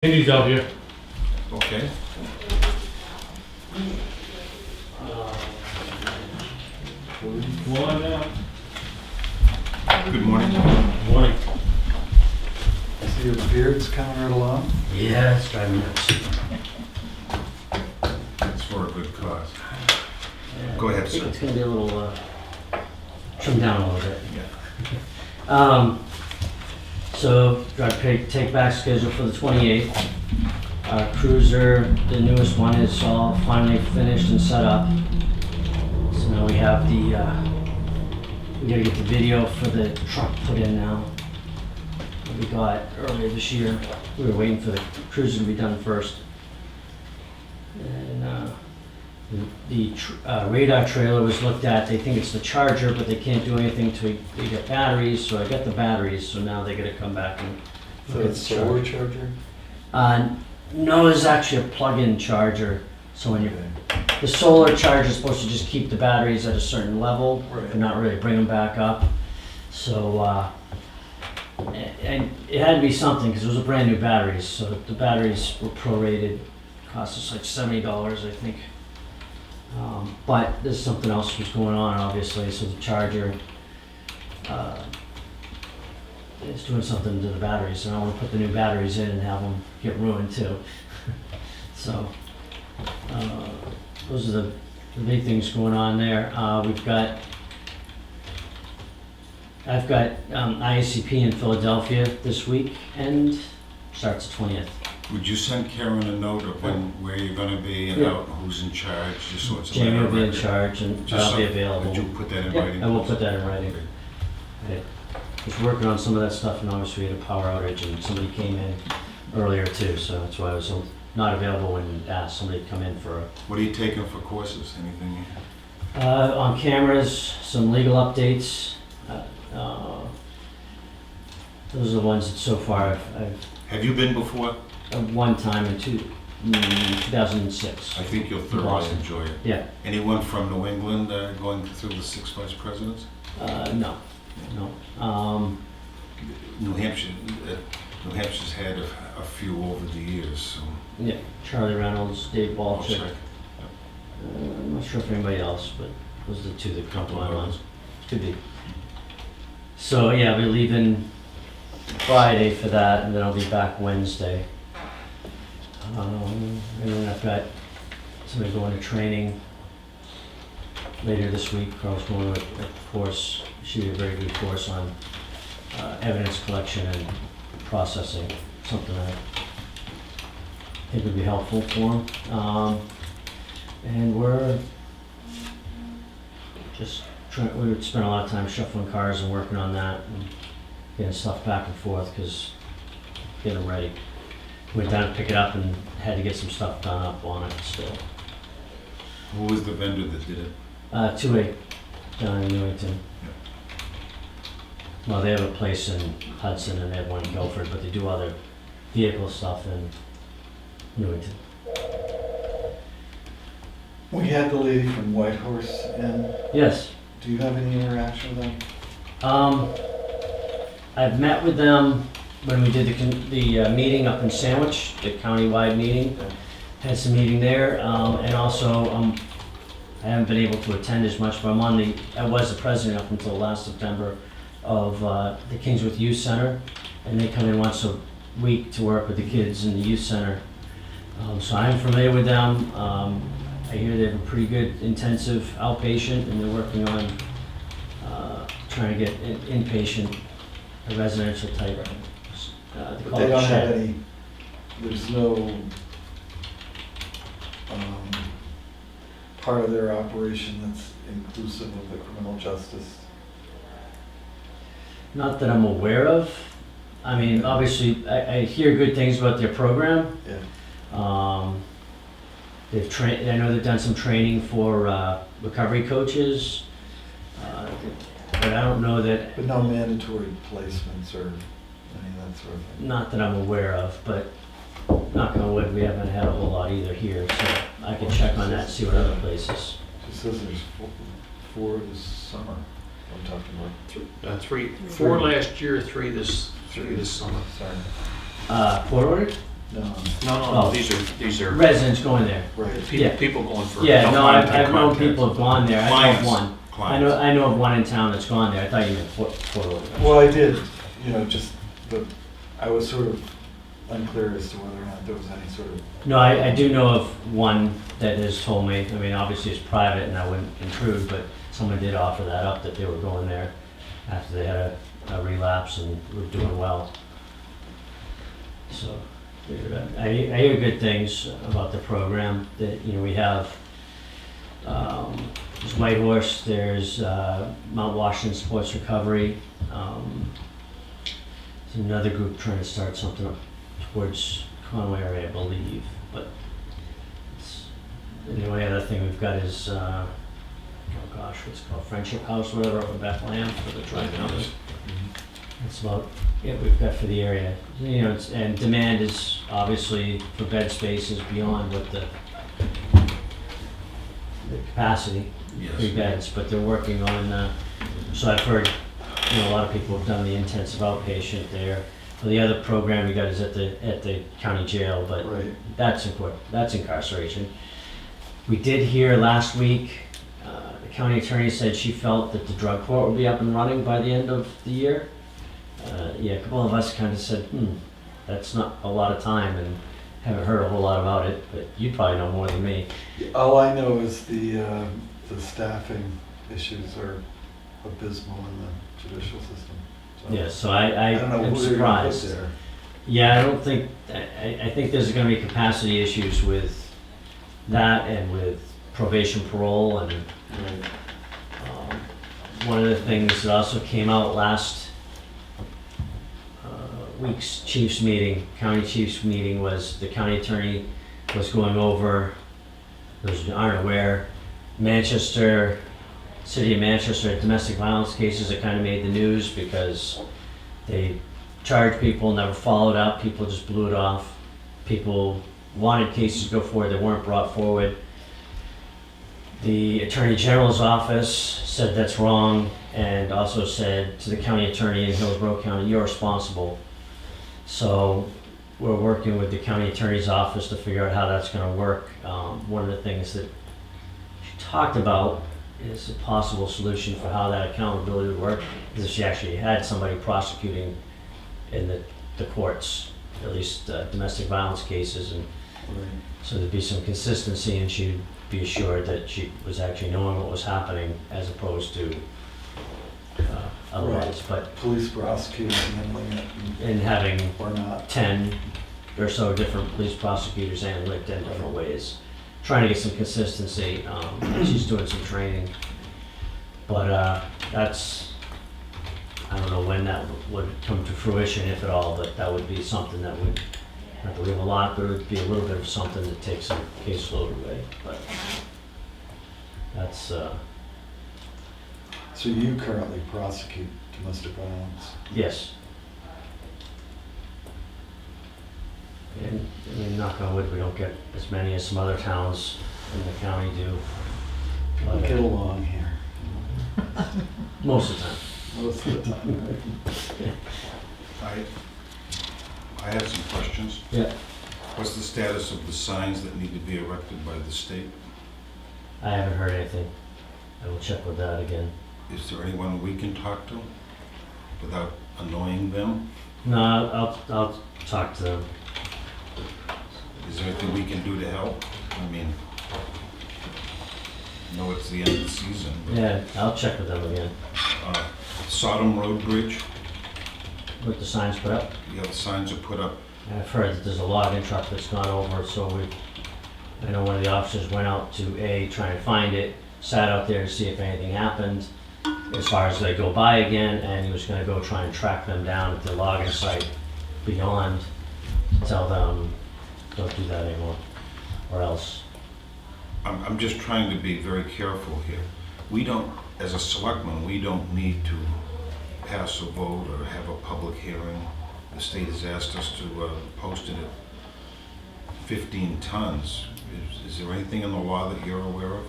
Andy's out here. Okay. Come on now. Good morning. Morning. See your beard's coming right along? Yeah, it's driving me nuts. It's for a good cause. Go ahead, I think sir. it's gonna be a little, trimmed down a little bit. Yeah. So, got a take back schedule for the 28th. Our cruiser, the newest one, is all finally finished and set up. So now we have the, we gotta get the video for the truck put in now. That we got earlier this year. We were waiting for the cruiser to be done first. And, the radar trailer was looked at. They think it's the charger, but they can't do anything till they get batteries. So I got the batteries, so now they gotta come back and So look at it's the solar charger. charger? No, there's actually a plug-in charger. So when you, the solar charger is supposed to just keep the batteries at a certain level, Right. but not really bring them back up. So, and it had to be something, because it was a brand new batteries, so the batteries were prorated, cost us like $70, I think. But there's something else was going on, obviously, so the charger is doing something to the batteries, and I want to put the new batteries in and have them get ruined too. So, those are the big things going on there. I've got IACP in Philadelphia this week, and starts the 20th. Would you send Karen a note of where you're gonna be and Yeah. out, who's in charge, just so it's a Jamie matter will of be in record? charge, and Just I'll be so- available. Would you put that in Yeah, writing? I will put that in writing. Okay. Was working on some of that stuff, and obviously we had a power outage, and somebody came in earlier too, so that's why I was not available when asked somebody to come in for What are you taking for courses? Anything? on cameras, some legal updates. Those are the ones that so far I've Have you been before? one time in 2006. I think you'll thoroughly Boston. enjoy it. Yeah, Anyone from New England going through the 6 vice presidents? no. New Hampshire, New Hampshire's had a few over the years, so Yeah, Charlie Reynolds, Dave I'll Balchick. check. I'm not sure if anybody else, but those are the two that come to my mind. Could be. So yeah, we're leaving Friday for that, and then I'll be back Wednesday. And then I've got somebody going to training later this week. Carl's going to a course, should be a very good course on evidence collection and processing, something that I think would be helpful for him. And we're just trying, we would spend a lot of time shuffling cars and working on that and getting stuff back and forth, because getting them ready. Went down to pick it up and had to get some stuff done up on it still. Who was the vendor that did it? 2A down in Newington. Well, they have a place in Hudson and they have one in Guilford, but they do other vehicle stuff in Newington. We had the lady from Whitehorse in. Yes. Do you have any interaction with them? I've met with them when we did the meeting up in Sandwich, the county-wide meeting. Had some meeting there, and also I haven't been able to attend as much, but I was the president up until last September of the Kingsworth Youth Center, and they come in once a week to work with the kids in the youth center. So I'm familiar with them. I hear they have a pretty good intensive outpatient, and they're working on trying to get inpatient, a residential type. But they don't have any, there's no part of their operation that's inclusive of the criminal justice. Not that I'm aware of. I mean, obviously, I hear good things about their program. Yeah. They've trained. I know they've done some training for recovery coaches, but I don't know that. But no mandatory placements or any of that sort of thing. Not that I'm aware of, but knock on wood, we haven't had a whole lot either here. So I can check on that, see what other places. Just says there's four this summer. I'm talking about. 4 last year, 3 this summer. Sorry. Forward? No, No, Oh. these are Residents going there. right. Yeah. people going for. Yeah, no, I've contact. known people have gone there. I know of Clients. one. Clients. I know of one in town that's gone there. I thought you meant Fort Worth. Well, I did, just, but I was sort of unclear as to whether or not there was any sort of, No, I do know of one that has told me, I mean, obviously it's private and I wouldn't intrude, but someone did offer that up, that they were going there after they had a relapse and were doing well. So, I hear good things about the program, that, we have, there's Whitehorse, there's Mount Washington Sports Recovery, there's another group trying to start something up towards Conway area, I believe, but and the only other thing we've got is, oh gosh, what's it called, Friendship House, whatever, up in Bethlehem for the tri-county. That's about it we've got for the area. And demand is obviously for bed space is beyond what the capacity, 3 Yes. beds, but they're working on, so I've heard, a lot of people have done the intensive outpatient there. Well, the other program we got is at the county jail, but right. that's incarceration. We did hear last week, the county attorney said she felt that the drug court would be up and running by the end of the year. A couple of us kind of said, that's not a lot of time, and haven't heard a whole lot about it, but you probably know more than me. All I know is the staffing issues are abysmal in the judicial system. So Yeah, so I don't know am who they're gonna put surprised. there. Yeah, I don't think, I think there's gonna be capacity issues with that and with probation parole, and Right. one of the things that also came out last week's chiefs meeting, county chiefs meeting, was the county attorney was going over, those who aren't aware, city of Manchester, domestic violence cases that kind of made the news because they charged people, never followed up, people just blew it off. People wanted cases to go forward, they weren't brought forward. The Attorney General's office said that's wrong, and also said to the county attorney in Hillsborough County, you're responsible. So we're working with the county attorney's office to figure out how that's gonna work. One of the things that she talked about is a possible solution for how that accountability would work, is if she actually had somebody prosecuting in the courts, at least domestic violence cases, and Right. so there'd be some consistency, and she'd be assured that she was actually knowing what was happening as opposed to otherwise, but Police prosecutors handling it in having or not. 10 or so different police prosecutors handling it 10 different ways, trying to get some consistency. She's doing some training, but that's, I don't know when that would come to fruition, if at all, but that would be something that would, I believe a lot, but it would be a little bit of something that takes some caseload away, but that's, So you currently prosecute domestic violence? yes. And, I mean, knock on wood, we don't get as many as some other towns in the county do. We'll But, get along here, most of the time. most of the time, right? I have some questions. Yeah. What's the status of the signs that need to be erected by the state? I haven't heard anything. I will check with that again. Is there anyone we can talk to without annoying them? No, I'll talk to them. Is there anything we can do to help? I mean, I know it's the end of the season, but Yeah, I'll check with them again. Sodom Road Bridge, With the signs put up. the signs are put up. And I've heard that there's a logging truck that's gone over, so I know one of the officers went out to try and find it, sat out there to see if anything happened, as far as they go by again, and he was gonna go try and track them down at the logging site beyond, to tell them, don't do that anymore, or else. I'm just trying to be very careful here. We don't, as a selectman, we don't need to pass a vote or have a public hearing. The state has asked us to post it at 15 tons. Is there anything in the law that you're aware of?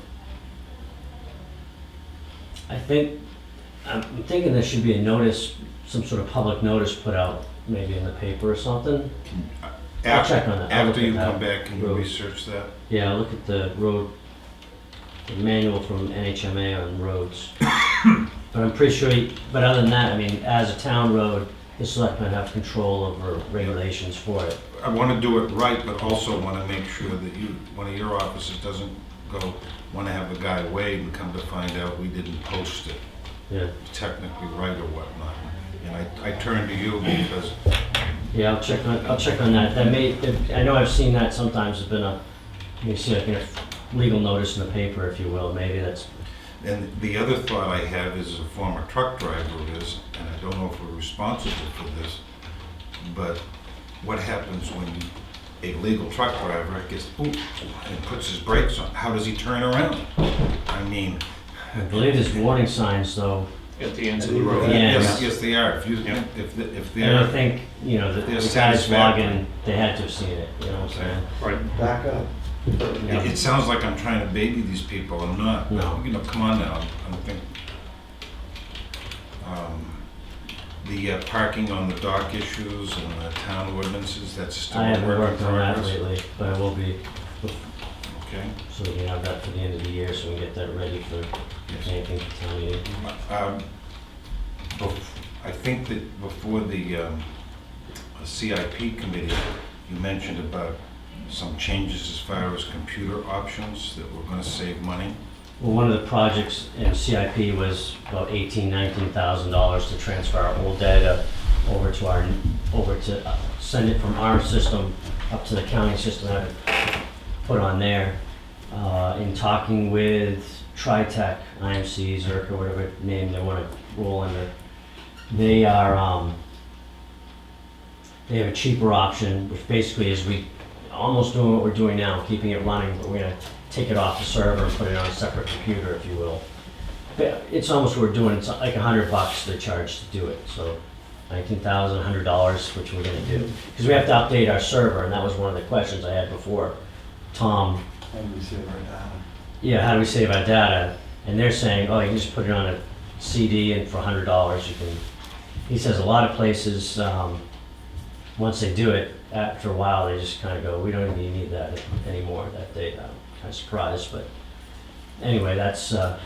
I'm thinking there should be a notice, some sort of public notice put out, maybe in the paper or something. I'll check on that. I'll look After at you that come back, can you road. research that? Yeah, I'll look at the road, the manual from NHMA on roads. But I'm pretty sure, but other than that, I mean, as a town road, the selectmen have control over regulations for it. I want to do it right, but also want to make sure that one of your officers doesn't want to have a guy wait and come to find out we didn't post it Yeah, technically right or whatnot. And I turn to you because, yeah, I'll check on that. I know I've seen that sometimes, there's been you see like a legal notice in the paper, if you will, maybe that's, and the other thought I have is, as a former truck driver is, and I don't know if we're responsible for this, but what happens when a legal truck driver gets and puts his brakes on? How does he turn around? I mean, I believe there's warning signs though. At the ends of the road. Yeah. yes, they are. If Yeah. if And I they're, think, you know, the They're guys satisfactory. logging, they had to have seen it, you know what I'm saying? Right. Back up. Yeah. it sounds like I'm trying to baby these people. I'm not. No. You know, come on now. I'm thinking. The parking on the dock issues and the town ordinances, that's still I a haven't work in worked on that progress. lately, but I will be, Okay. so we can have that for the end of the year, so we can get that ready for anything for town meeting. I think that before the CIP committee, you mentioned about some changes as far as computer options that were going to save money. Well, one of the projects in CIP was about $19,000 to transfer our old data over to send it from our system up to the county system, have it put on there. In talking with TriTech, IMC, Zerk, or whatever name they want to roll under, they are, they have a cheaper option, which basically is almost doing what we're doing now, keeping it running, but we're gonna take it off the server and put it on a separate computer, if you will. But it's almost what we're doing, it's like $100 they charge to do it, so $19,100, which we're gonna do. Because we have to update our server, and that was one of the questions I had before. Tom, And we see it right now. yeah, how do we save our data? And they're saying, oh, you can just put it on a CD and for $100 you can, he says a lot of places, once they do it, after a while, they just kind of go, we don't even need that anymore, that data. I'm kind of surprised, but anyway, that's, so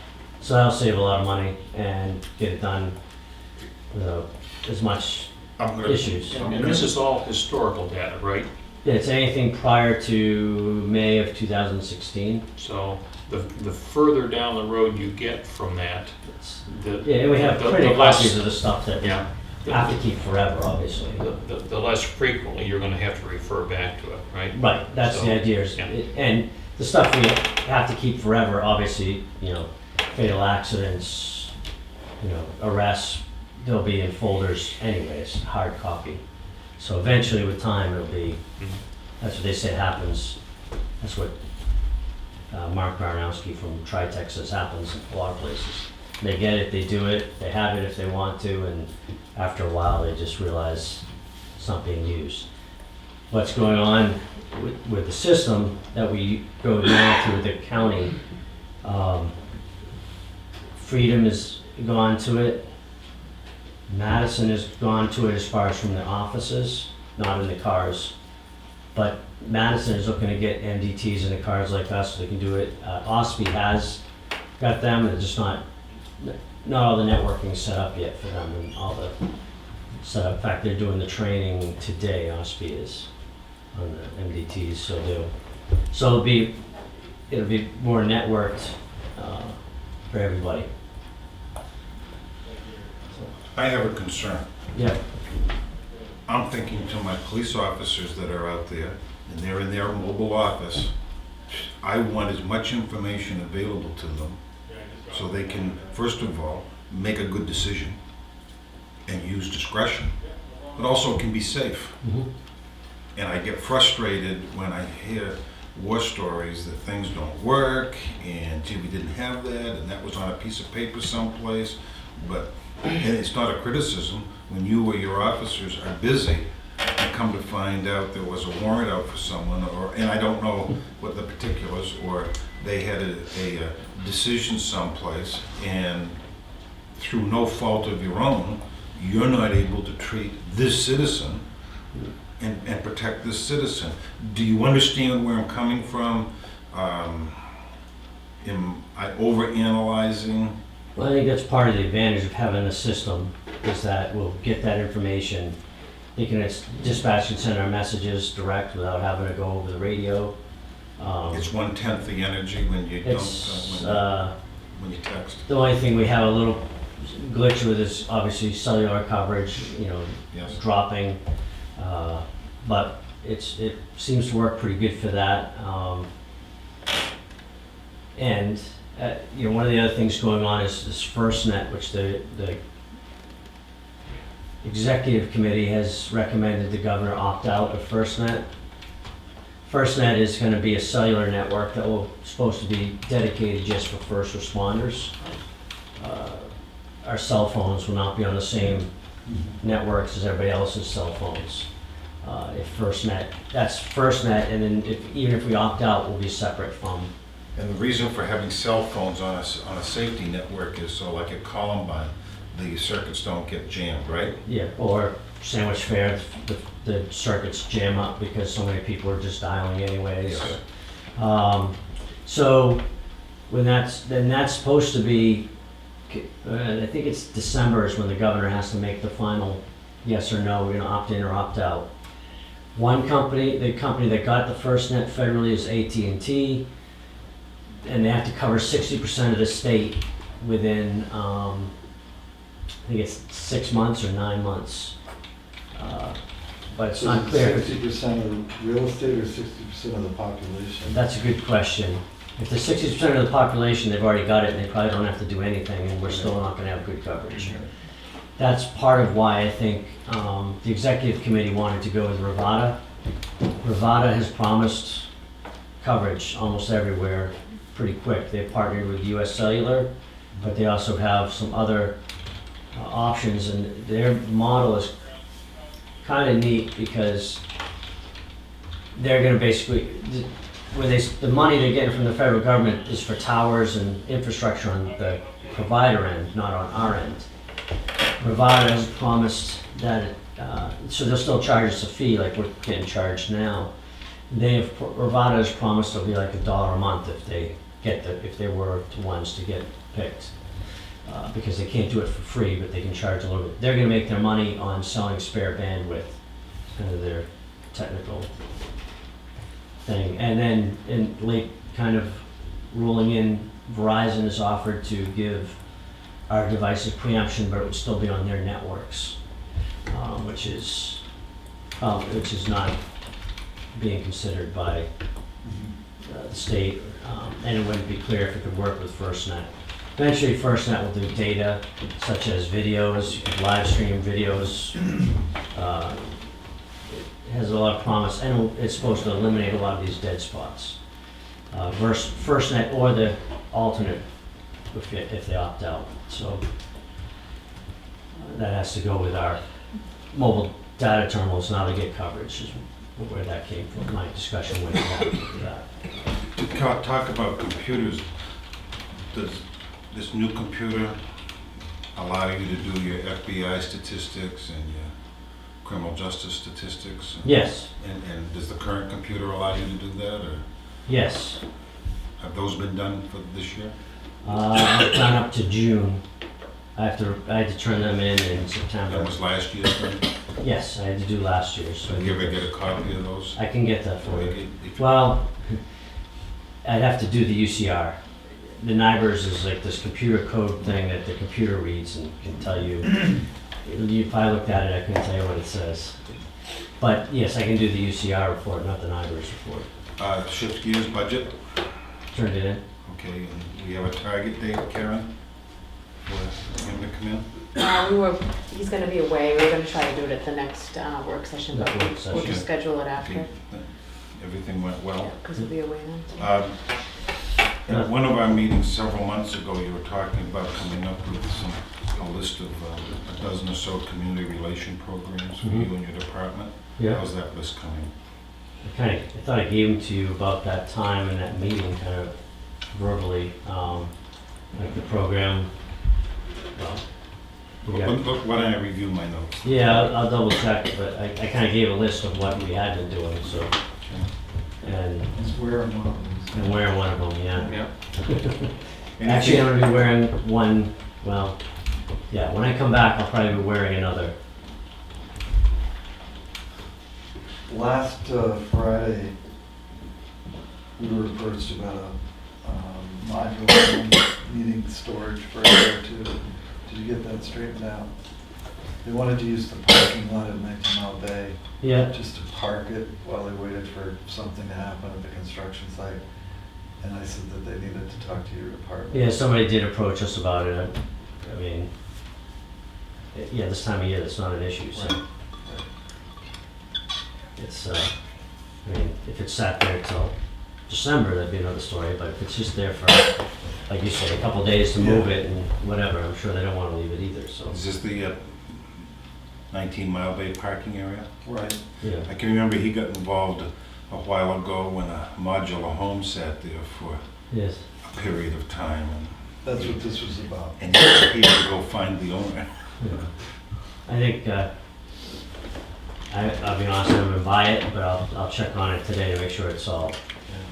that'll save a lot of money and get it done without as much I'm gonna, issues. And this is all historical data, right? Yeah, it's anything prior to May of 2016. So the further down the road you get from that, It's, the yeah, and we have the printed less- copies of the stuff that we yeah, have to keep forever, obviously. the less frequently you're going to have to refer back to it, right? Right, that's the So, idea. yeah. And the stuff we have to keep forever, obviously, you know, fatal accidents, you know, arrests, they'll be in folders anyways, hard copy. So eventually with time, it'll be, Mhm. that's what they say happens. That's what Mark Baranowski from TriTech says happens in a lot of places. They get it, they do it, they have it if they want to, and after a while, they just realize it's not being used. What's going on with the system that we go now through the county, Freedom has gone to it, Madison has gone to it as far as from the offices, not in the cars. But Madison is looking to get MDTs in the cars like us so they can do it. Ospey has got them, and just not all the networking is set up yet for them and all the setup. In fact, they're doing the training today, Ospey is, on the MDTs, so it'll be more networked for everybody. I have a concern. Yeah, I'm thinking to my police officers that are out there, and they're in their mobile office, I want as much information available to them so they can, first of all, make a good decision and use discretion, but also can be safe. mhm. And I get frustrated when I hear war stories that things don't work, and gee, we didn't have that, and that was on a piece of paper someplace. But, and it's not a criticism, when you or your officers are busy, you come to find out there was a warrant out for someone, or, and I don't know what the particulars, or they had a decision someplace, and through no fault of your own, you're not able to treat this citizen and protect this citizen. Do you understand where I'm coming from? Am I overanalyzing? Well, I think that's part of the advantage of having the system, is that we'll get that information. Dispatch can send our messages direct without having to go over the radio. It's 1/10 the energy when you It's, don't, when you text. the only thing we have a little glitch with is obviously cellular coverage, Yes. dropping. But it seems to work pretty good for that. And, one of the other things going on is this FirstNet, which the executive committee has recommended the governor opt out of FirstNet. FirstNet is going to be a cellular network that will supposed to be dedicated just for first responders. Our cell phones will not be on the same networks as everybody else's cell phones. If FirstNet, that's FirstNet, and then even if we opt out, we'll be separate from. And the reason for having cell phones on a safety network is so like at Columbine, the circuits don't get jammed, right? Yeah, or Sandwich Fair, the circuits jam up because so many people are just dialing anyways. Yes. So when that's supposed to be, I think it's December is when the governor has to make the final yes or no, we're gonna opt in or opt out. One company, the company that got the FirstNet federally is AT&T, and they have to cover 60% of the state within, I think it's 6 months or 9 months. But it's not clear. 60% of real estate or 60% of the population? That's a good question. If the 60% of the population, they've already got it, and they probably don't have to do anything, and we're still not gonna have good coverage. That's part of why I think the executive committee wanted to go with Rivada. Rivada has promised coverage almost everywhere pretty quick. They've partnered with US Cellular, but they also have some other options, and their model is kind of neat because they're going to basically, the money they're getting from the federal government is for towers and infrastructure on the provider end, not on our end. Rivada has promised that, so they'll still charge us a fee like we're getting charged now. Rivada has promised it'll be like $1 a month if they were the ones to get picked. Because they can't do it for free, but they can charge a little bit. They're gonna make their money on selling spare bandwidth, kind of their technical thing. And then in late kind of rolling in, Verizon has offered to give our devices preemption, but it would still be on their networks, which is not being considered by the state, and it wouldn't be clear if it could work with FirstNet. Eventually, FirstNet will do data such as videos, you can live stream videos. It has a lot of promise, and it's supposed to eliminate a lot of these dead spots. FirstNet or the alternate if they opt out. So that has to go with our mobile data terminals now to get coverage, is where that came from. My discussion went with that. To talk about computers, does this new computer allow you to do your FBI statistics and your criminal justice statistics? Yes, And does the current computer allow you to do that, or yes. have those been done for this year? I've done up to June. I had to turn them in September. That was last year's thing? Yes, I had to do last year's. So Did you ever get a copy of those? I can get that for you. If- Well, I'd have to do the UCR. The NIBRS is like this computer code thing that the computer reads and can tell you. If I looked at it, I couldn't tell you what it says. But yes, I can do the UCR report, not the NIBRS report. Shift gears budget, Turned it in. okay, and we have a target date, Karen, for him to come in? He's gonna be away, we're gonna try to do it at the next work session, but Next work we'll session. just schedule it after. Okay, everything went well. Because he'll be away then. At one of our meetings several months ago, you were talking about coming up with a list of a dozen or so community relation programs for you and your department. Yeah. How's that list coming? I thought I gave them to you about that time in that meeting, kind of verbally, like the program, well, Yeah. Why don't I review my notes? Yeah, I'll double check, but I kinda gave a list of what we had been doing, so. And It's wearing one of these. I'm wearing one of them, yeah. Yeah. Actually, I'm gonna be wearing one, well, yeah, when I come back, I'll probably be wearing another. Last Friday, we were approached about a modular home needing storage for a year or two. Did you get that straightened out? They wanted to use the parking lot at 19 Mile Bay Yeah, just to park it while they waited for something to happen at the construction site. And I said that they needed to talk to your department. yeah, somebody did approach us about it. I mean, yeah, this time of year, that's not an issue, so. Right. It's, I mean, if it's sat there till December, that'd be another story, but if it's just there for, like you said, a couple of days to move it and whatever, I'm sure they don't wanna leave it either, so. Is this the 19 Mile Bay parking area? Right. Yeah, I can remember he got involved a while ago when a modular home sat there for yes, a period of time, That's what this was about. and he had to go find the owner. yeah. I think, I'll be honest, I haven't been by it, but I'll check on it today to make sure it's all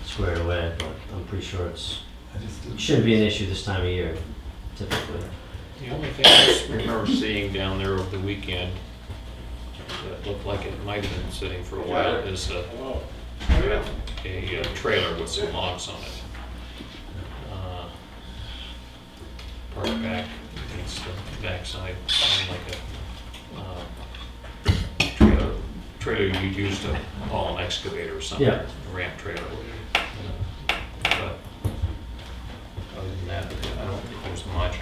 squared away, but I'm pretty sure I just it didn't. shouldn't be an issue this time of year, typically. The only thing I just remember seeing down there over the weekend that looked like it might have been sitting for a while is a trailer with some logs on it. Parked back against the backside, like a trailer you use to haul an excavator or something. Yeah. A ramp trailer. But other than that, I don't think there's much.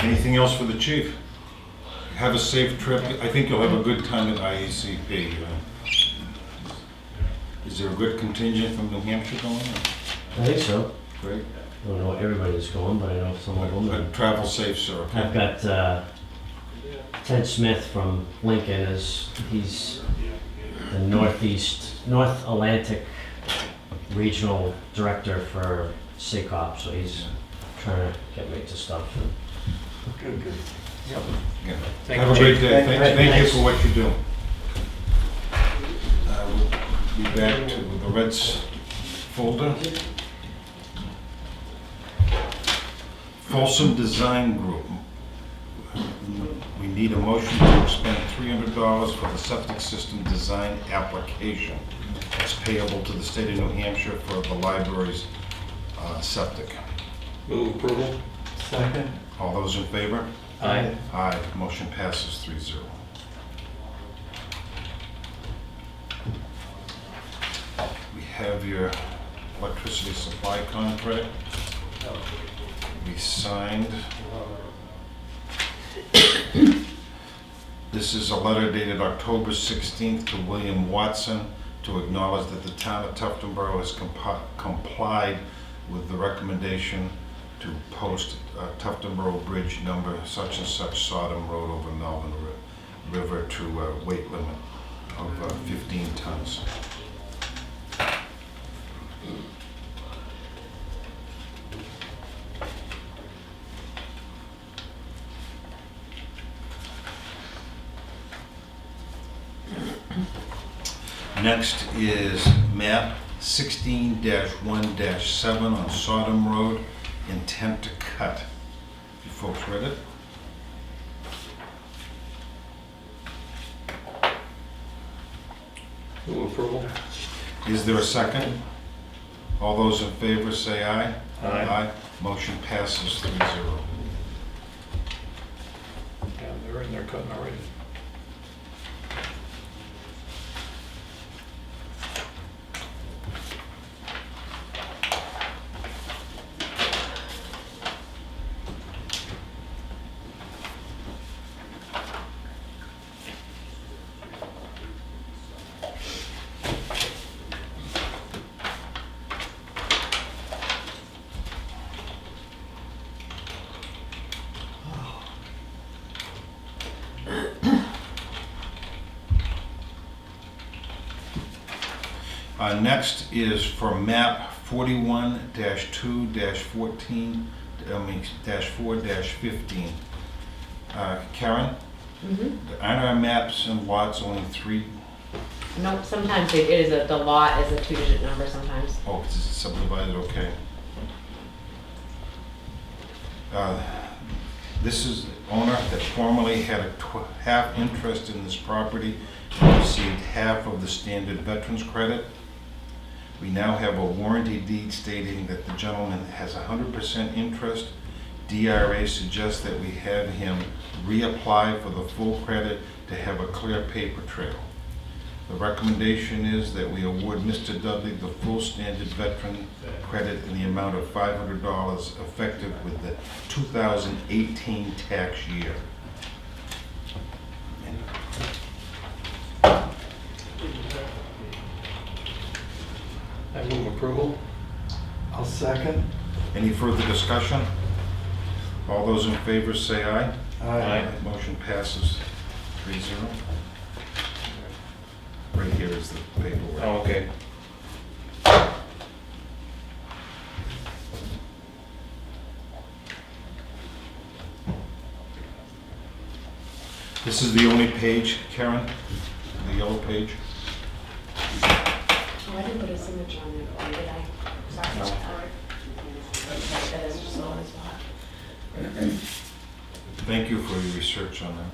Anything else for the chief? Have a safe trip. I think you'll have a good time at IECP. Is there a good contingent from New Hampshire going? I think so. Great. I don't know what everybody's going, but I know some of them. But travel safe, sir. okay? I've got Ted Smith from Lincoln, he's the North Atlantic Regional Director for SACOP, so he's trying to get me to stuff. Good, good. Yeah. Thank Have you, a great Chief. day. Thank you Thanks. for what you do. We'll be back to the Reds folder. Folsom Design Group. We need a motion to expend $300 for the septic system design application. It's payable to the state of New Hampshire for the library's septic. Move approval? Second? All those in favor? Aye. Aye. Motion passes 3-0. We have your electricity supply contract. We signed. This is a letter dated October 16th to William Watson to acknowledge that the town of Tufton Borough has complied with the recommendation to post Tufton Borough Bridge number such and such Sodom Road over Melvin River to a weight limit of 15 tons. Next is map 16-1-7 on Sodom Road, intent to cut. You folks read it? Move approval? Is there a second? All those in favor say aye. Aye. Motion passes 3-0. Yeah, they're in there cutting already. Next is for map 41-2-14, -4-15. Karen, Mhm. aren't our maps and lots only three? Nope, sometimes it is the lot is a 2-digit number sometimes. Oh, it's subdivided, okay. This is the owner that formerly had a half interest in this property and received half of the standard veterans credit. We now have a warranty deed stating that the gentleman has 100% interest. DRA suggests that we have him reapply for the full credit to have a clear paper trail. The recommendation is that we award Mr. Dudley the full standard veteran credit in the amount of $500 effective with the 2018 tax year. I move approval. I'll second. Any further discussion? All those in favor say aye. Aye. Motion passes 3-0. Right here is the paperwork. Oh, okay. This is the only page, Karen, the yellow page. Oh, I didn't put a signature on it, or did I? Sorry about that. That is just on the spot. Thank you for your research on that.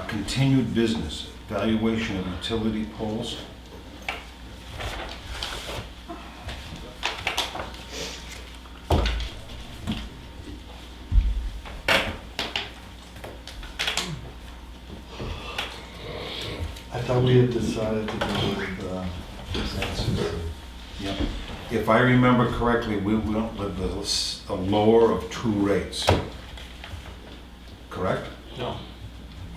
Continued business, valuation of utility poles. I thought we had decided to go with consensus. Yep. If I remember correctly, we went with the lower of two rates. Correct? No,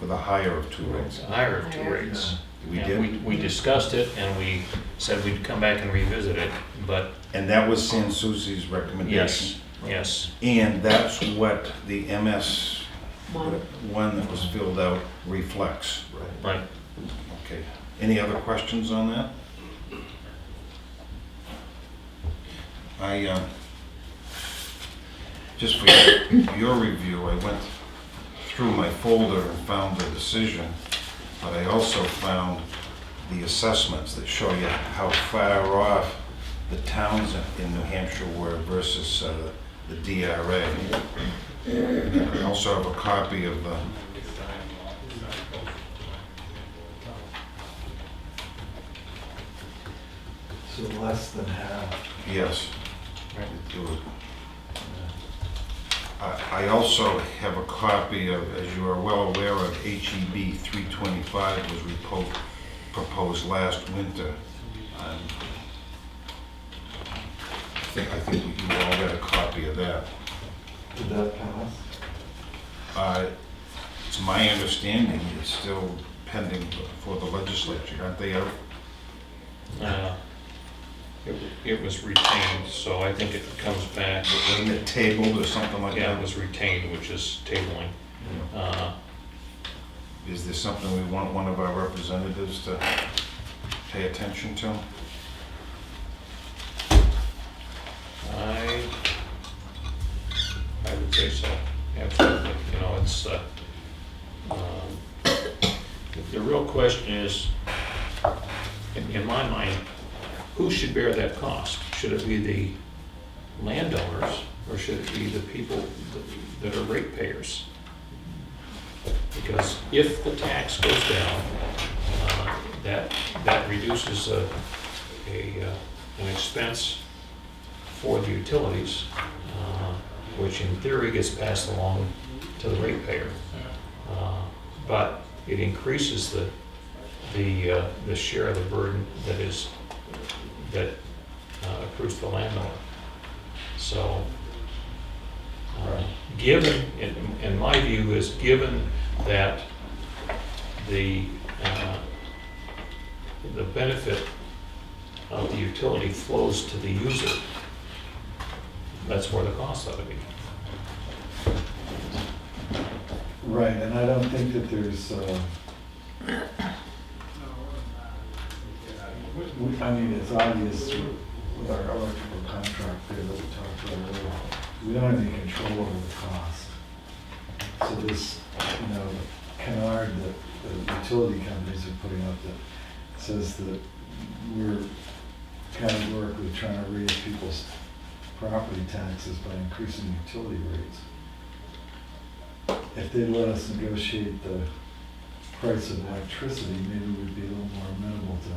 With a higher of two rates. it's a higher of two Higher. rates. We And did? We discussed it and we said we'd come back and revisit it, but And that was San Souci's recommendation. yes. And that's what the MS One. one that was filled out reflects. Right. Okay. Any other questions on that? Just for your review, I went through my folder and found the decision, but I also found the assessments that show you how far off the towns in New Hampshire were versus the DRA. I also have a copy of the So less than half. yes. It was- I also have a copy of, as you are well aware of, HEB 325 was proposed last winter. I think you all got a copy of that. Did that pass? It's my understanding it's still pending for the legislature, aren't they out? It was retained, so I think it comes back. Wasn't it tabled or something like Yeah, it that? was retained, which is tabling. Is there something we want one of our representatives to pay attention to? I would say so, absolutely. You know, it's, the real question is, in my mind, who should bear that cost? Should it be the landowners, or should it be the people that are ratepayers? Because if the tax goes down, that reduces an expense for the utilities, which in theory gets passed along to the ratepayer. But it increases the share of the burden that accrues to the landowner. So, given, in my view, is given that the benefit of the utility flows to the user, that's where the cost ought to be. Right, and I don't think that there's, I mean, it's obvious with our electrical contract there that we talked about earlier, we don't have any control over the cost. So this, you know, canard that the utility companies are putting up that says that we're categorically trying to raise people's property taxes by increasing utility rates. If they'd let us negotiate the price of electricity, maybe we'd be a little more amenable to,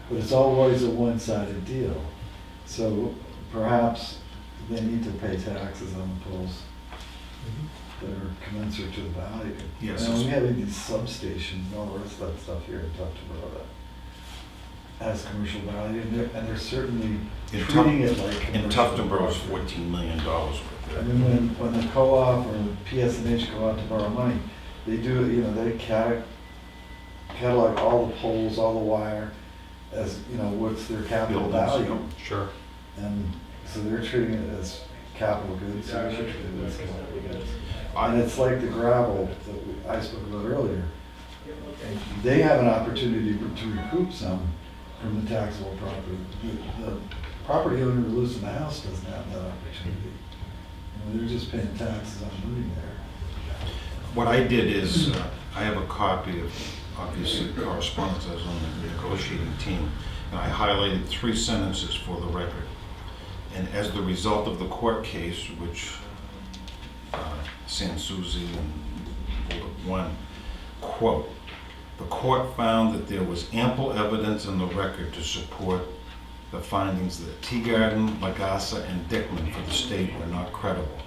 but it's always a one-sided deal. So perhaps they need to pay taxes on the poles that are commensurate to the value. Yes. And we have these substations and all the rest of that stuff here in Tuftonboro that has commercial value, and they're certainly In treating it like In commercial Tuftonboro's property. $14 million worth I there. mean, when the co-op or the PSNH go out to borrow money, they do, you know, they catalog all the poles, all the wire, as, you know, what's their capital Buildings, value. Sure. And so they're treating it as capital goods, so we should treat it as capital goods. And it's like the gravel that I spoke about earlier. They have an opportunity to recoup some from the taxable property. The property owner who lives in the house doesn't have that opportunity. You know, they're just paying taxes on living there. What I did is, I have a copy of, obviously, correspondence I was on the negotiating team, and I highlighted 3 sentences for the record. And as the result of the court case, which Sansuzi and Bullet 1, quote, "The court found that there was ample evidence in the record to support the findings that Teagarden, Lagassa, and Dickman for the state were not credible.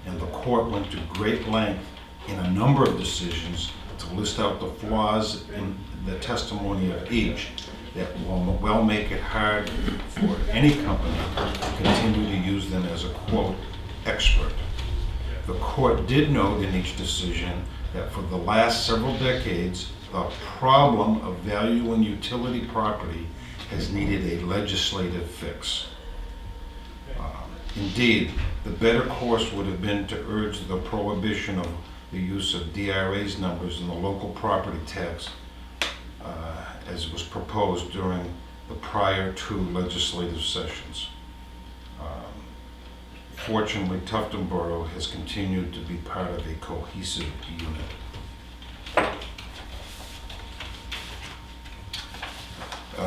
And the court went to great length in a number of decisions to list out the flaws in the testimony of each that will well make it hard for any company to continue to use them as a, quote, expert. The court did note in each decision that for the last several decades, the problem of valuing utility property has needed a legislative fix. Indeed, the better course would have been to urge the prohibition of the use of DRA's numbers in the local property tax as was proposed during the prior 2 legislative sessions. Fortunately, Tuftonboro has continued to be part of a cohesive unit.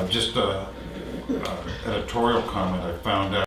Just an editorial comment, I found out